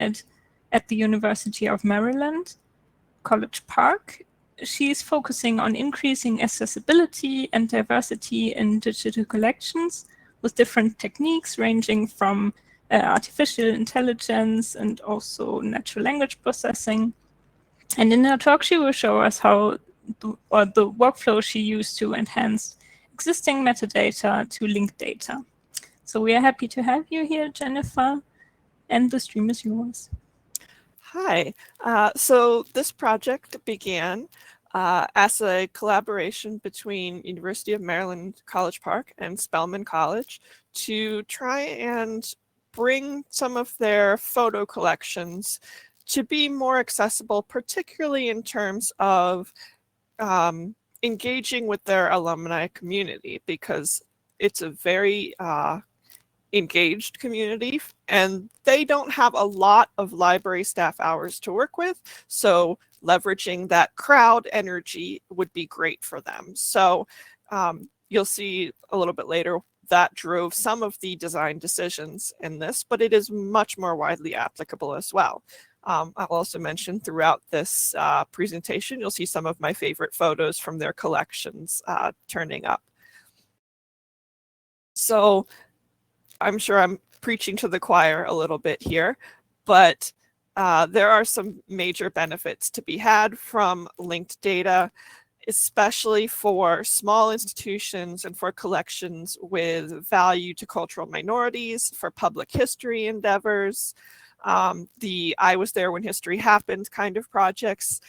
at the University of Maryland, College Park. She's focusing on increasing accessibility and diversity in digital collections with different techniques ranging from artificial intelligence and also natural language processing. And in her talk, she will show us how the workflow she used to enhance existing metadata to link data. So we are happy to have you here, Jennifer, and the stream is yours. Hi. So this project began as a collaboration between University of Maryland College Park and Spelman College to try and bring some of their photo collections to be more accessible, particularly in terms of engaging with their alumni community, because it's a very engaged community and they don't have a lot of library staff hours to work with. So leveraging that crowd energy would be great for them. So you'll see a little bit later that drove some of the design decisions in this, but it is much more widely applicable as well. I'll also mention throughout this presentation, you'll see some of my favorite photos from their collections turning up. So I'm sure I'm preaching to the choir a little bit here, but there are some major benefits to be had from linked data, especially for small institutions and for collections with value to cultural minorities, for public history endeavors, the I was there when history happened kind of projects,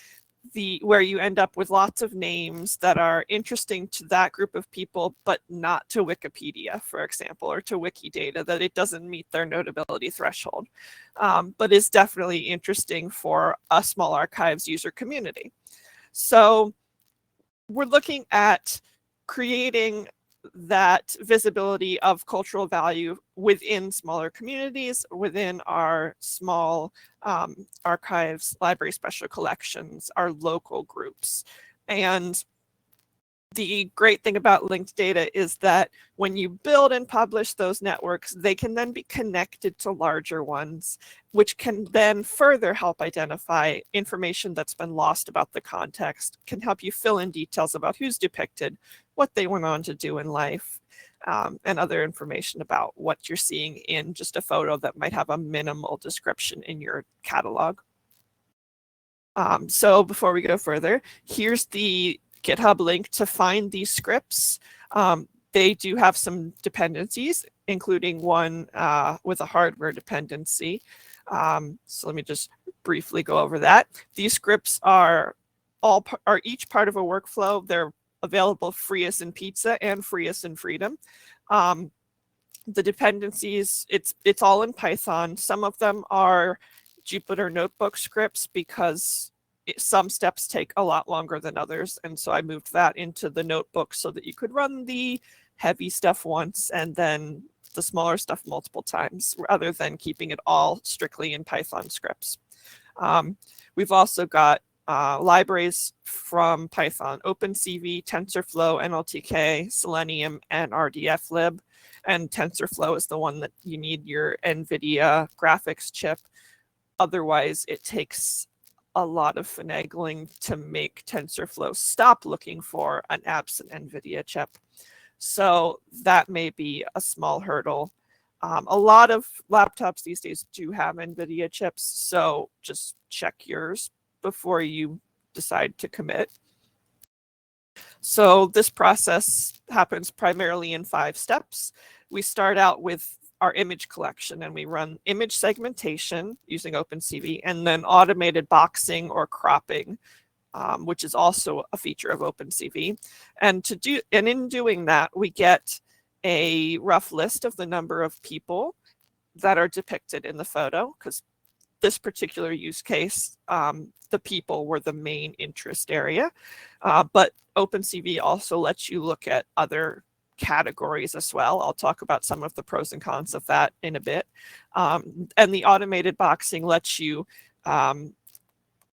where you end up with lots of names that are interesting to that group of people, but not to Wikipedia, for example, or to Wikidata, that it doesn't meet their notability threshold, but is definitely interesting for a small archives user community. So we're looking at creating that visibility of cultural value within smaller communities, within our small archives, library special collections, our local groups. And the great thing about linked data is that when you build and publish those networks, they can then be connected to larger ones, which can then further help identify information that's been lost about the context, can help you fill in details about who's depicted, what they went on to do in life, and other information about what you're seeing in just a photo that might have a minimal description in your catalog. So before we go further, here's the GitHub link to find these scripts. They do have some dependencies, including one with a hardware dependency. So let me just briefly go over that. These scripts are each part of a workflow. They're available free as in pizza and free as in freedom. The dependencies, it's all in Python. Some of them are Jupyter Notebook scripts because some steps take a lot longer than others. And so I moved that into the notebook so that you could run the heavy stuff once and then the smaller stuff multiple times, rather than keeping it all strictly in Python scripts. We've also got libraries from Python: OpenCV, TensorFlow, NLTK, Selenium, and RDFlib. And TensorFlow is the one that you need your NVIDIA graphics chip. Otherwise, it takes a lot of finagling to make TensorFlow stop looking for an absent NVIDIA chip. So that may be a small hurdle. A lot of laptops these days do have NVIDIA chips, so just check yours before you decide to commit. So this process happens primarily in 5 steps. We start out with our image collection and we run image segmentation using OpenCV, and then automated boxing or cropping, which is also a feature of OpenCV. And in doing that, we get a rough list of the number of people that are depicted in the photo, because this particular use case, the people were the main interest area. But OpenCV also lets you look at other categories as well. I'll talk about some of the pros and cons of that in a bit. And the automated boxing lets you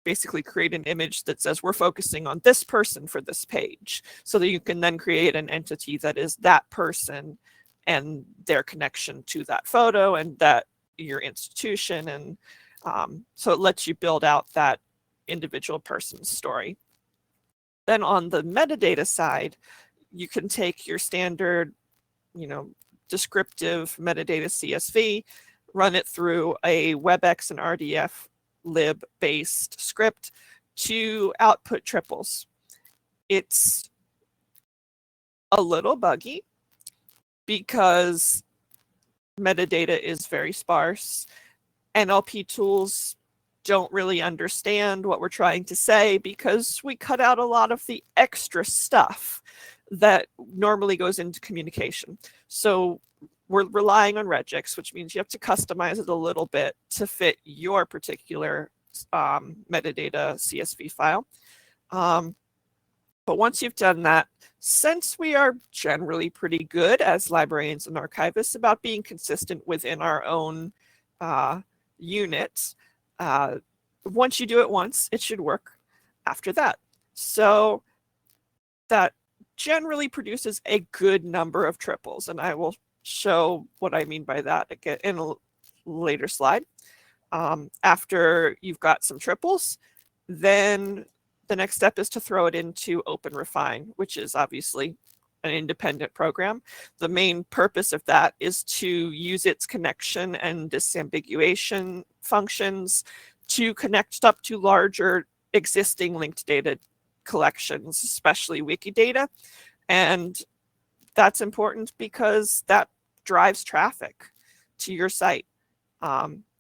basically create an image that says we're focusing on this person for this page, so that you can then create an entity that is that person and their connection to that photo and that your institution and So it lets you build out that individual person's story. Then on the metadata side, you can take your standard, descriptive metadata CSV, run it through a WebEx and RDF lib based script to output triples. It's a little buggy because metadata is very sparse. NLP tools don't really understand what we're trying to say because we cut out a lot of the extra stuff that normally goes into communication. So we're relying on regex, which means you have to customize it a little bit to fit your particular metadata CSV file. But once you've done that, since we are generally pretty good as librarians and archivists about being consistent within our own units, once you do it once, it should work after that. So that generally produces a good number of triples, and I will show what I mean by that again in a later slide. After you've got some triples, then the next step is to throw it into OpenRefine, which is obviously an independent program. The main purpose of that is to use its connection and disambiguation functions to connect up to larger existing linked data collections, especially Wikidata. And that's important because that drives traffic to your site.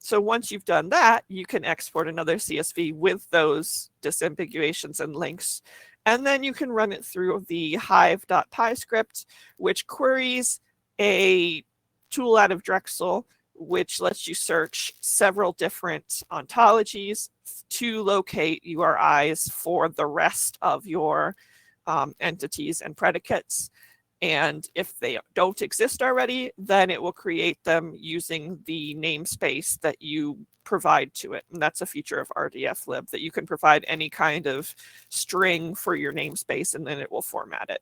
So once you've done that, you can export another CSV with those disambiguations and links. And then you can run it through the hive.py script, which queries a tool out of Drexel, which lets you search several different ontologies to locate URIs for the rest of your entities and predicates. And if they don't exist already, then it will create them using the namespace that you provide to it. And that's a feature of RDF lib, that you can provide any kind of string for your namespace and then it will format it.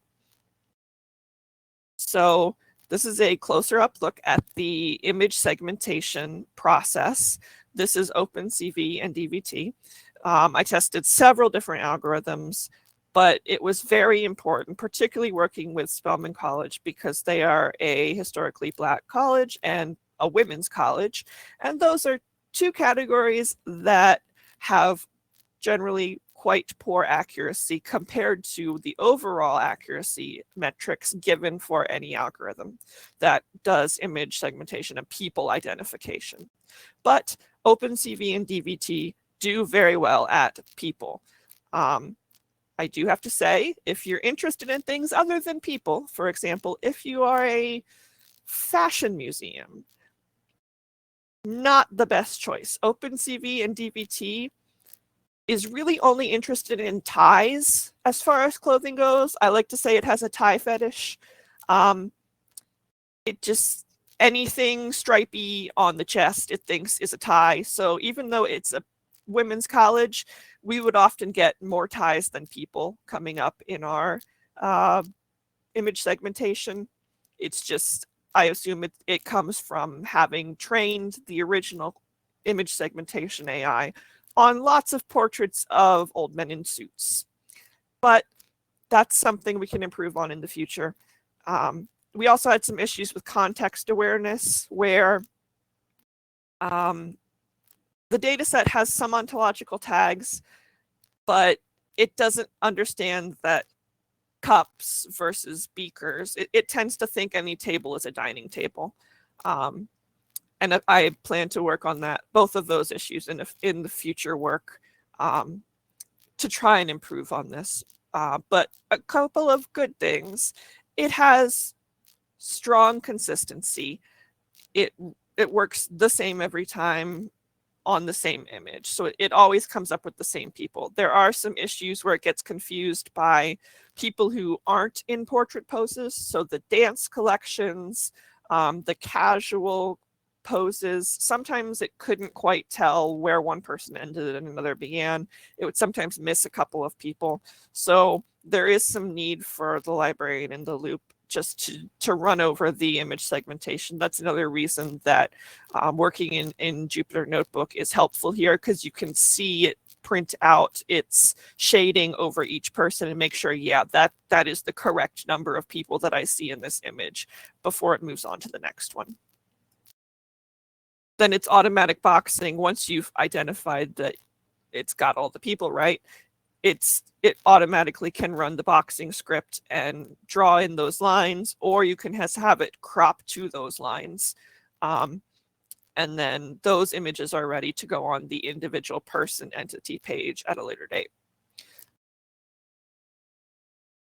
So this is a closer up look at the image segmentation process. This is OpenCV and DVT. I tested several different algorithms, but it was very important, particularly working with Spelman College, because they are a historically Black college and a women's college. And those are two categories that have generally quite poor accuracy compared to the overall accuracy metrics given for any algorithm that does image segmentation and people identification. But OpenCV and DVT do very well at people. I do have to say, if you're interested in things other than people, for example, if you are a fashion museum, not the best choice. OpenCV and DVT is really only interested in ties as far as clothing goes. I like to say it has a tie fetish. It just, anything stripy on the chest, it thinks is a tie. So even though it's a women's college, we would often get more ties than people coming up in our image segmentation. It's just, I assume it comes from having trained the original image segmentation AI on lots of portraits of old men in suits. But that's something we can improve on in the future. We also had some issues with context awareness where the data set has some ontological tags, but it doesn't understand that cups versus beakers. It tends to think any table is a dining table. And I plan to work on that, both of those issues in the future work to try and improve on this. But a couple of good things. It has strong consistency. It works the same every time on the same image. So it always comes up with the same people. There are some issues where it gets confused by people who aren't in portrait poses. So the dance collections, the casual poses, sometimes it couldn't quite tell where one person ended and another began. It would sometimes miss a couple of people. So there is some need for the librarian in the loop just to run over the image segmentation. That's another reason that working in Jupyter Notebook is helpful here, because you can see it print out its shading over each person and make sure, yeah, that is the correct number of people that I see in this image before it moves on to the next one. Then it's automatic boxing. Once you've identified that it's got all the people right, it automatically can run the boxing script and draw in those lines, or you can have it crop to those lines. And then those images are ready to go on the individual person entity page at a later date.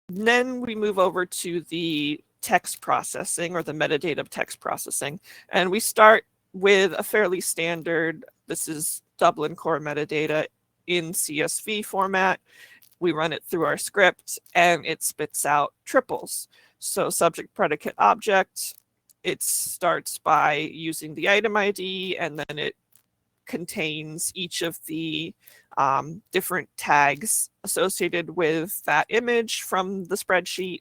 And then we move over to the text processing, or the metadata text processing. And we start with a fairly standard, this is Dublin core metadata in CSV format. We run it through our script and it spits out triples. So subject, predicate, object. It starts by using the item ID, and then it contains each of the different tags associated with that image from the spreadsheet.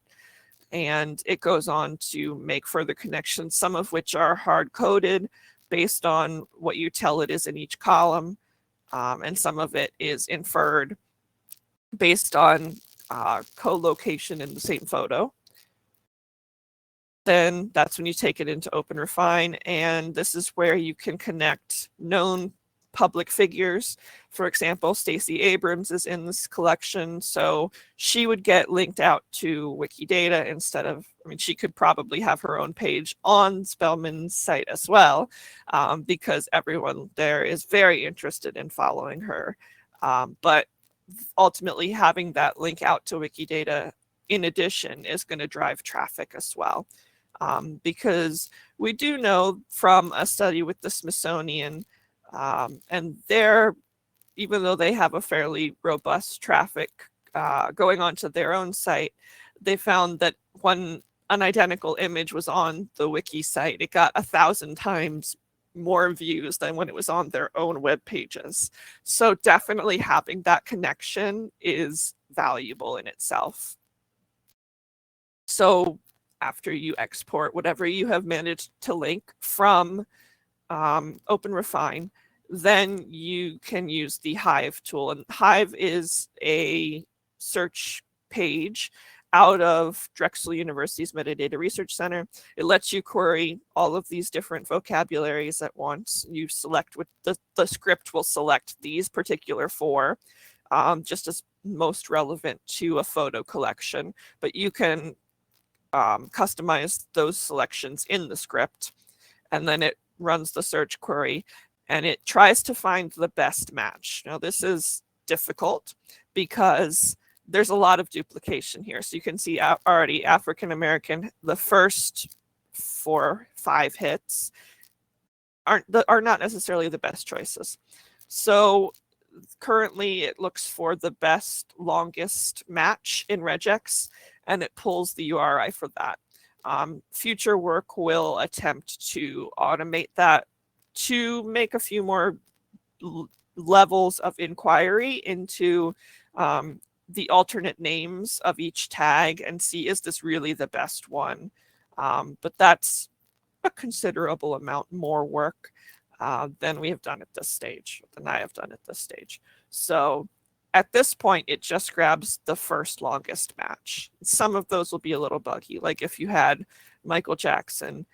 And it goes on to make further connections, some of which are hard coded based on what you tell it is in each column. And some of it is inferred based on co-location in the same photo. Then that's when you take it into OpenRefine, and this is where you can connect known public figures. For example, Stacey Abrams is in this collection, so she would get linked out to Wikidata instead of, I mean, she could probably have her own page on Spellman's site as well, because everyone there is very interested in following her. But ultimately having that link out to Wikidata in addition is going to drive traffic as well. Because we do know from a study with the Smithsonian, and they're, even though they have a fairly robust traffic going onto their own site, they found that when an identical image was on the wiki site, it got 1,000 times more views than when it was on their own web pages. So definitely having that connection is valuable in itself. So after you export whatever you have managed to link from OpenRefine, then you can use the Hive tool. And Hive is a search page out of Drexel University's Metadata Research Center. It lets you query all of these different vocabularies at once. You select what the script will select these particular four, just as most relevant to a photo collection, but you can customize those selections in the script, and then it runs the search query and it tries to find the best match. Now this is difficult because there's a lot of duplication here. So you can see already African American, the first 4 or 5 hits are not necessarily the best choices. So currently it looks for the best longest match in regex, and it pulls the URI for that. Future work will attempt to automate that to make a few more levels of inquiry into the alternate names of each tag and see, is this really the best one? But that's a considerable amount more work than we have done at this stage, than I have done at this stage. So at this point, it just grabs the first longest match. Some of those will be a little buggy. Like if you had Michael Jackson,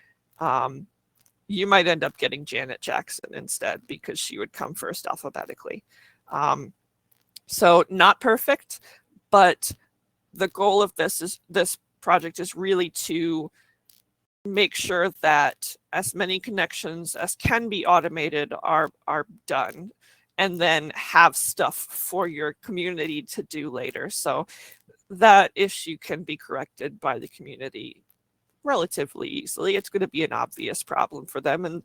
you might end up getting Janet Jackson instead because she would come first alphabetically. So not perfect, but the goal of this project is really to make sure that as many connections as can be automated are done, and then have stuff for your community to do later. So that issue can be corrected by the community relatively easily. It's going to be an obvious problem for them and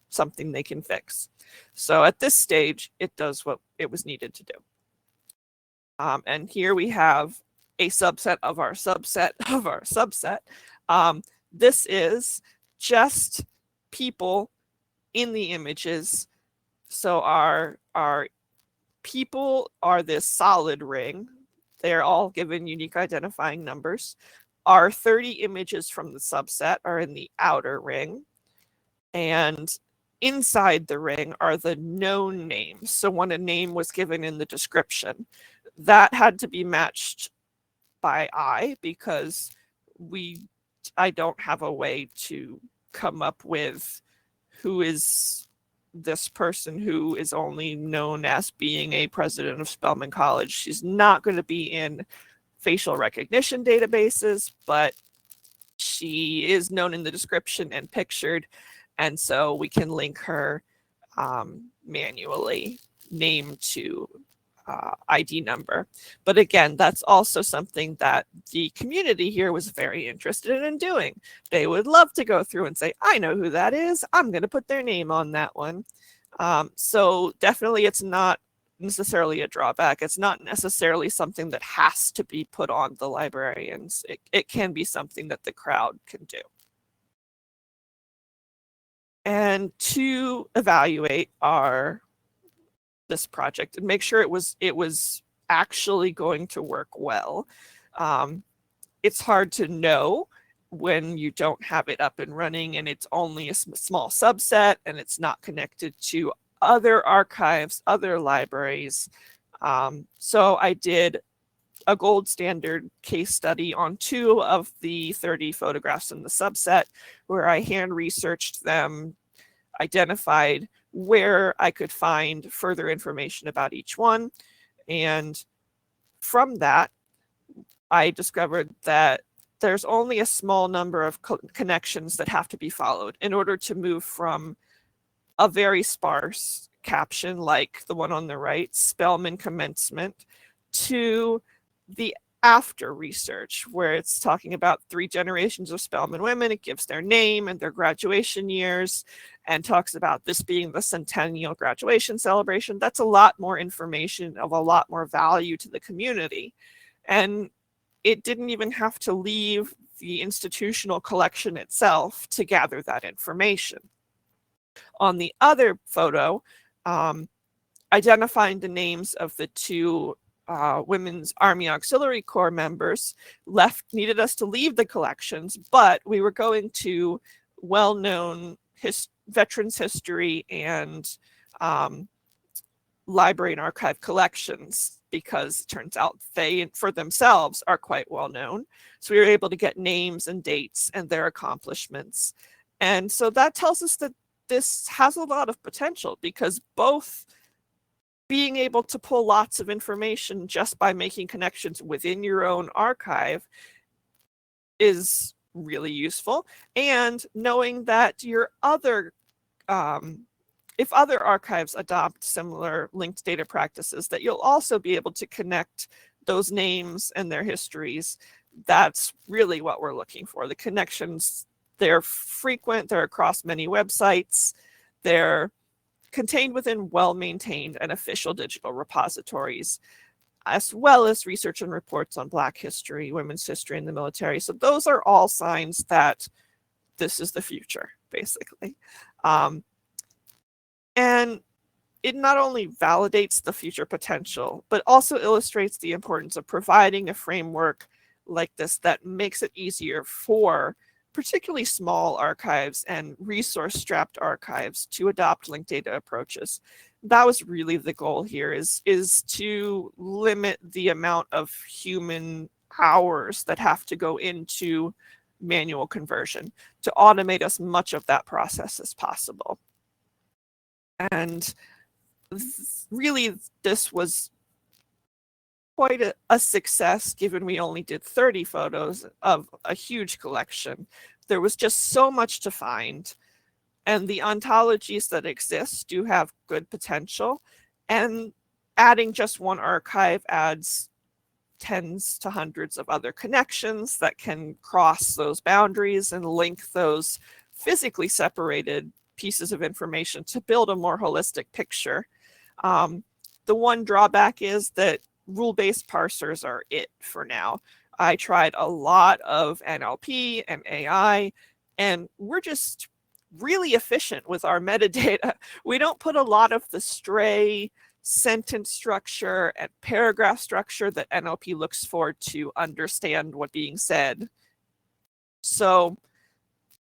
something they can fix. So at this stage, it does what it was needed to do. And here we have a subset of our subset of our subset. This is just people in the images. So our people are this solid ring. They're all given unique identifying numbers. Our 30 images from the subset are in the outer ring, and inside the ring are the known names. So when a name was given in the description, that had to be matched by eye, because I don't have a way to come up with who is this person who is only known as being a president of Spelman College. She's not going to be in facial recognition databases, but she is known in the description and pictured, and so we can link her manually, name to ID number. But again, that's also something that the community here was very interested in doing. They would love to go through and say, I know who that is, I'm going to put their name on that one. So definitely it's not necessarily a drawback. It's not necessarily something that has to be put on the librarians. It can be something that the crowd can do. And to evaluate this project and make sure it was actually going to work well, it's hard to know when you don't have it up and running and it's only a small subset and it's not connected to other archives, other libraries. So I did a gold standard case study on 2 of the 30 photographs in the subset, where I hand researched them, identified where I could find further information about each one. And from that, I discovered that there's only a small number of connections that have to be followed in order to move from a very sparse caption like the one on the right, Spelman commencement, to the after research, where it's talking about 3 generations of Spelman women. It gives their name and their graduation years and talks about this being the centennial graduation celebration. That's a lot more information of a lot more value to the community. And it didn't even have to leave the institutional collection itself to gather that information. On the other photo, identifying the names of the 2 Women's Army Auxiliary Corps members needed us to leave the collections, but we were going to well-known veterans history and library and archive collections, because it turns out they for themselves are quite well known. So we were able to get names and dates and their accomplishments. And so that tells us that this has a lot of potential, because both being able to pull lots of information just by making connections within your own archive is really useful, and knowing that your other if other archives adopt similar linked data practices, that you'll also be able to connect those names and their histories. That's really what we're looking for. The connections, they're frequent, they're across many websites, they're contained within well-maintained and official digital repositories, as well as research and reports on Black history, women's history in the military. So those are all signs that this is the future, basically. And it not only validates the future potential, but also illustrates the importance of providing a framework like this that makes it easier for particularly small archives and resource-strapped archives to adopt linked data approaches. That was really the goal here, is to limit the amount of human hours that have to go into manual conversion, to automate as much of that process as possible. And really, this was quite a success, given we only did 30 photos of a huge collection. There was just so much to find, and the ontologies that exist do have good potential, and adding just one archive adds tens to hundreds of other connections that can cross those boundaries and link those physically separated pieces of information to build a more holistic picture. The one drawback is that rule-based parsers are it for now. I tried a lot of NLP and AI, and we're just really efficient with our metadata. We don't put a lot of the stray sentence structure and paragraph structure that NLP looks for to understand what's being said So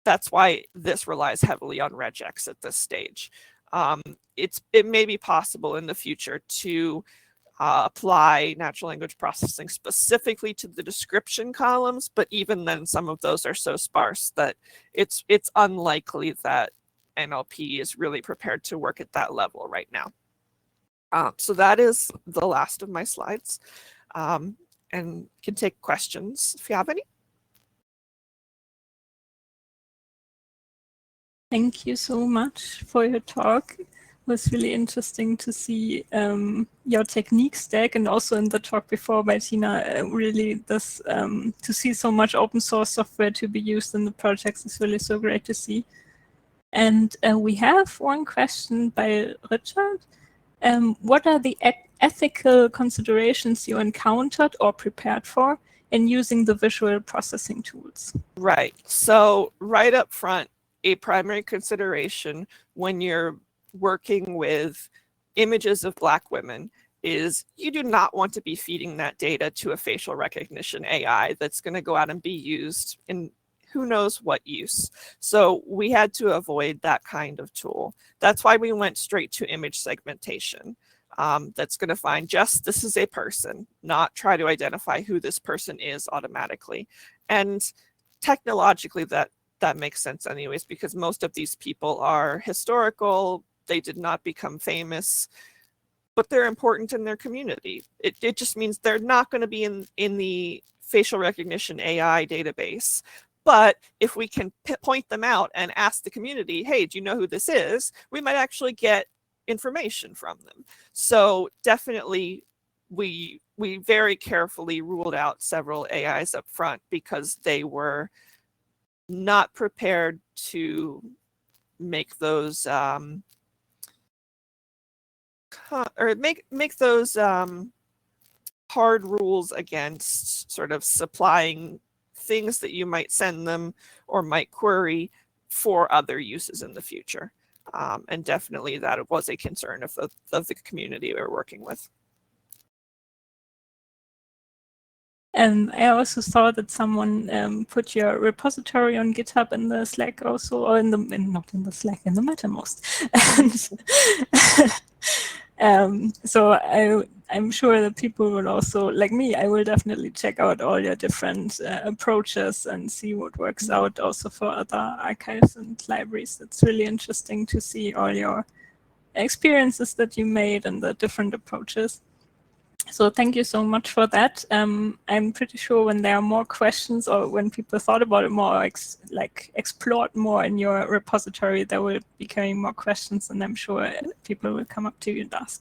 that's why this relies heavily on regex at this stage. It may be possible in the future to apply natural language processing specifically to the description columns, but even then some of those are so sparse that it's unlikely that NLP is really prepared to work at that level right now. So that is the last of my slides, and can take questions if you have any. Thank you so much for your talk. It was really interesting to see your technique stack, and also in the talk before by Tina, really this to see so much open source software to be used in the projects is really so great to see. And we have one question by Richard. What are the ethical considerations you encountered or prepared for in using the visual processing tools? Right. So right up front, a primary consideration when you're working with images of Black women is you do not want to be feeding that data to a facial recognition AI that's going to go out and be used in who knows what use. So we had to avoid that kind of tool. That's why we went straight to image segmentation. That's going to find just this is a person, not try to identify who this person is automatically. And technologically, that makes sense anyways, because most of these people are historical. They did not become famous, but they're important in their community. It just means they're not going to be in the facial recognition AI database. But if we can point them out and ask the community, hey, do you know who this is? We might actually get information from them. So definitely we very carefully ruled out several AIs up front because they were not prepared to make those make those hard rules against sort of supplying things that you might send them or might query for other uses in the future. And definitely that was a concern of the community we were working with. I also saw that someone put your repository on GitHub in the Slack also, or not in the Slack, in the Mattermost. So I'm sure that people will also, like me, I will definitely check out all your different approaches and see what works out also for other archives and libraries. It's really interesting to see all your experiences that you made and the different approaches. So thank you so much for that. I'm pretty sure when there are more questions or when people thought about it more, explored more in your repository, there will be coming more questions, and I'm sure people will come up to you and ask.